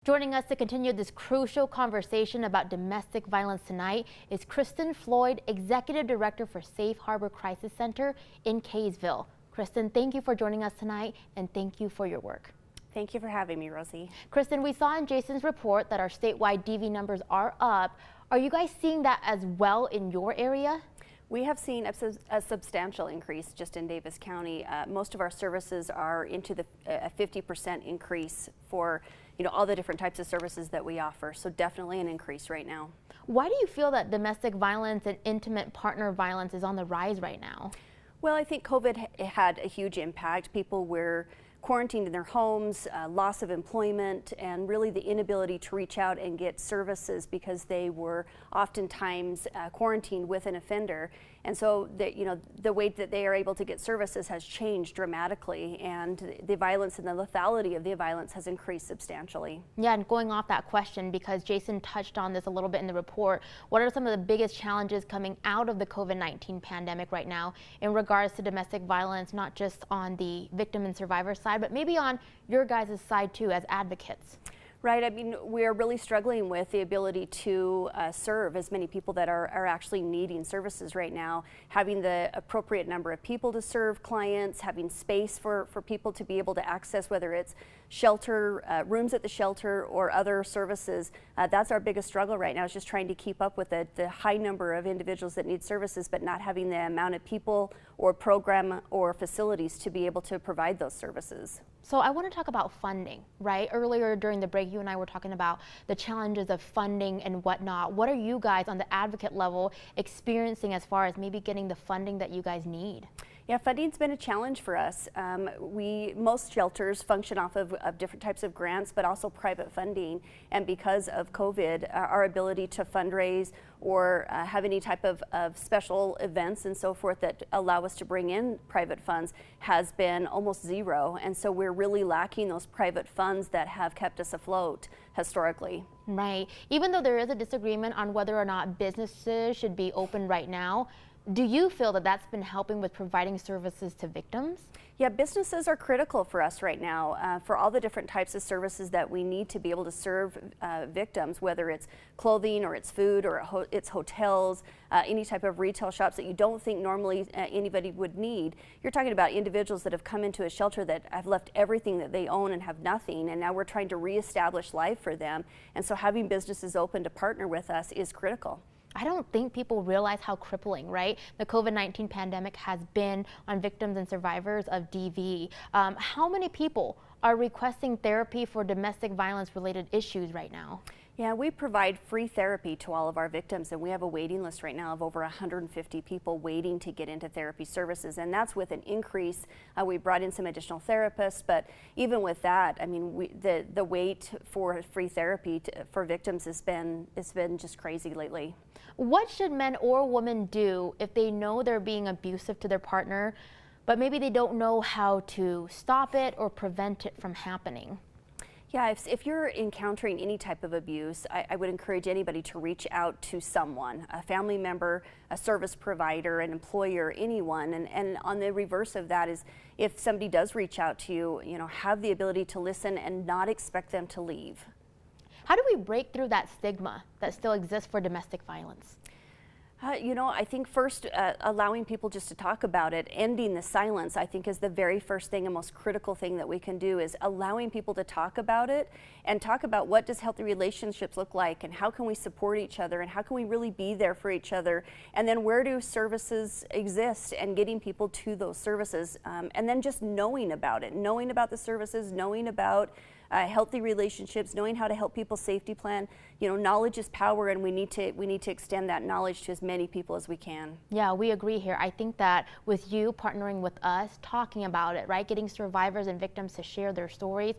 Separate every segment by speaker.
Speaker 1: Joining us to continue this crucial conversation about domestic violence tonight is Kristen Floyd, Executive Director for Safe Harbor Crisis Center in Kaysville. Kristen, thank you for joining us tonight, and thank you for your work.
Speaker 2: Thank you for having me, Rosie.
Speaker 1: Kristen, we saw in Jason's report that our statewide DV numbers are up. Are you guys seeing that as well in your area?
Speaker 2: We have seen a substantial increase just in Davis County. Most of our services are into the 50% increase for all the different types of services that we offer. So definitely an increase right now.
Speaker 1: Why do you feel that domestic violence and intimate partner violence is on the rise right now?
Speaker 2: Well, I think COVID had a huge impact. People were quarantined in their homes, loss of employment, and really the inability to reach out and get services because they were oftentimes quarantined with an offender. And so the way that they are able to get services has changed dramatically, and the violence and the lethality of the violence has increased substantially.
Speaker 1: Yeah, and going off that question, because Jason touched on this a little bit in the report, what are some of the biggest challenges coming out of the COVID-19 pandemic right now in regards to domestic violence, not just on the victim and survivor side, but maybe on your guys' side too as advocates?
Speaker 2: Right. I mean, we're really struggling with the ability to serve as many people that are actually needing services right now. Having the appropriate number of people to serve clients, having space for people to be able to access, whether it's shelter, rooms at the shelter or other services. That's our biggest struggle right now, is just trying to keep up with the high number of individuals that need services, but not having the amount of people or program or facilities to be able to provide those services.
Speaker 1: So I want to talk about funding, right? Earlier during the break, you and I were talking about the challenges of funding and whatnot. What are you guys on the advocate level experiencing as far as maybe getting the funding that you guys need?
Speaker 2: Yeah, funding's been a challenge for us. Most shelters function off of different types of grants, but also private funding. And because of COVID, our ability to fundraise or have any type of special events and so forth that allow us to bring in private funds has been almost zero. And so we're really lacking those private funds that have kept us afloat historically.
Speaker 1: Right. Even though there is a disagreement on whether or not businesses should be open right now, do you feel that that's been helping with providing services to victims?
Speaker 2: Yeah, businesses are critical for us right now for all the different types of services that we need to be able to serve victims, whether it's clothing or it's food or it's hotels, any type of retail shops that you don't think normally anybody would need. You're talking about individuals that have come into a shelter that have left everything that they own and have nothing, and now we're trying to reestablish life for them. And so having businesses open to partner with us is critical.
Speaker 1: I don't think people realize how crippling, right, the COVID-19 pandemic has been on victims and survivors of DV. How many people are requesting therapy for domestic violence related issues right now?
Speaker 2: Yeah, we provide free therapy to all of our victims, and we have a waiting list right now of over 150 people waiting to get into therapy services, and that's with an increase. We brought in some additional therapists, but even with that, I mean, the wait for free therapy for victims has been just crazy lately.
Speaker 1: What should men or women do if they know they're being abusive to their partner, but maybe they don't know how to stop it or prevent it from happening?
Speaker 2: Yeah, if you're encountering any type of abuse, I would encourage anybody to reach out to someone, a family member, a service provider, an employer, anyone. And on the reverse of that is, if somebody does reach out to you, have the ability to listen and not expect them to leave.
Speaker 1: How do we break through that stigma that still exists for domestic violence?
Speaker 2: I think first allowing people just to talk about it, ending the silence, I think is the very first thing and most critical thing that we can do, is allowing people to talk about it and talk about what does healthy relationships look like and how can we support each other and how can we really be there for each other, and then where do services exist and getting people to those services, and then just knowing about it, knowing about the services, knowing about healthy relationships, knowing how to help people safety plan. Knowledge is power, and we need to extend that knowledge to as many people as we can.
Speaker 1: Yeah, we agree here. I think that with you partnering with us, talking about it, right, getting survivors and victims to share their stories,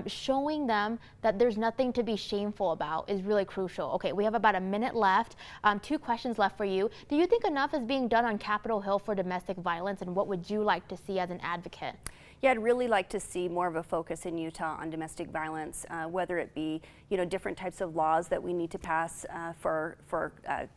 Speaker 1: showing them that there's nothing to be shameful about is really crucial. Okay, we have about a minute left. 2 questions left for you. Do you think enough is being done on Capitol Hill for domestic violence, and what would you like to see as an advocate?
Speaker 2: Yeah, I'd really like to see more of a focus in Utah on domestic violence, whether it be, different types of laws that we need to pass for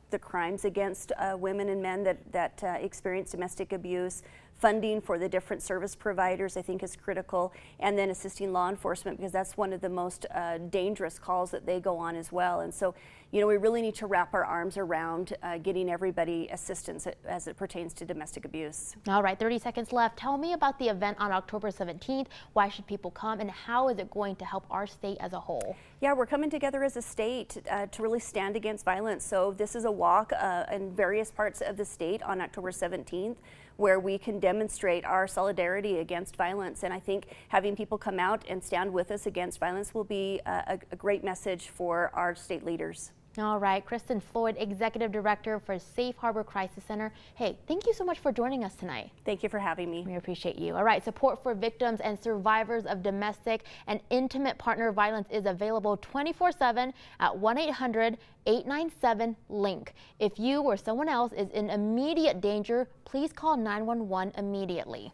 Speaker 2: the crimes against women and men that experience domestic abuse, funding for the different service providers, I think, is critical, and then assisting law enforcement, because that's one of the most dangerous calls that they go on as well. And so, you know, we really need to wrap our arms around getting everybody assistance as it pertains to domestic abuse.
Speaker 1: All right, 30 seconds left. Tell me about the event on October 17th. Why should people come, and how is it going to help our state as a whole?
Speaker 2: Yeah, we're coming together as a state to really stand against violence. So this is a walk in various parts of the state on October 17th, where we can demonstrate our solidarity against violence. And I think having people come out and stand with us against violence will be a great message for our state leaders.
Speaker 1: All right, Kristen Floyd, Executive Director for Safe Harbor Crisis Center. Hey, thank you so much for joining us tonight.
Speaker 2: Thank you for having me.
Speaker 1: We appreciate you. All right, support for victims and survivors of domestic and intimate partner violence is available 24/7 at 1-800-897-LINK. If you or someone else is in immediate danger, please call 911 immediately.